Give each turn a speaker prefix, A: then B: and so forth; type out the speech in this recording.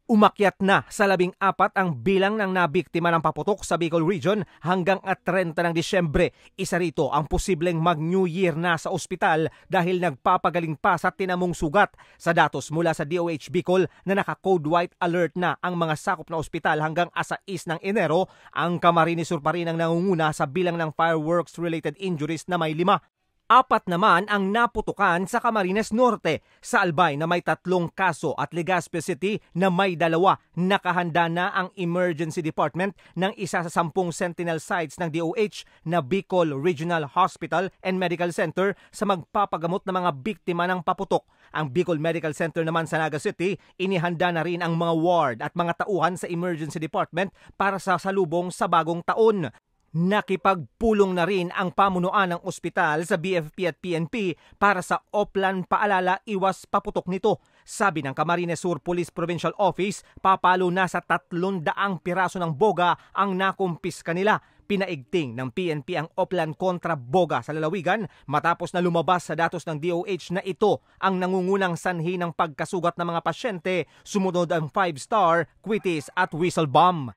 A: Umakyat na sa 14 ang bilang ng nabiktima ng paputok sa Bicol Region hanggang at 30 ng Disyembre. Isa rito ang posibleng mag-New Year na sa ospital dahil nagpapagaling pa sa tinamong sugat. Sa datos mula sa DOH Bicol na naka-code white alert na ang mga sakop na ospital hanggang 6 ng Enero, ang Camarines Sur pa rin ang nangunguna sa bilang ng fireworks-related injuries na may 5. 4 naman ang naputukan sa Camarines Norte. Sa Albay na may 3 kaso at Legazpi City na may 2, nakahanda na ang Emergency Department ng isa sa 10 sentinel sites ng DOH na Bicol Regional Hospital and Medical Center sa magpapagamot ng mga biktima ng paputok. Ang Bicol Medical Center naman sa Naga City, inihanda na rin ang mga ward at mga tauhan sa Emergency Department para sa salubong sa bagong taon. Nakipagpulong na rin ang pamunuan ng ospital sa BFP at PNP para sa Oplan paalala iwas paputok nito. Sabi ng Camarines Sur Police Provincial Office, papalo na sa 300 piraso ng boga ang nakumpis kanila. Pinaigting ng PNP ang Oplan kontra boga sa lalawigan matapos na lumabas sa datos ng DOH na ito ang nangungunang sanhi ng pagkasugat ng mga pasyente, sumunod ang 5-star, quitis at whistle bomb.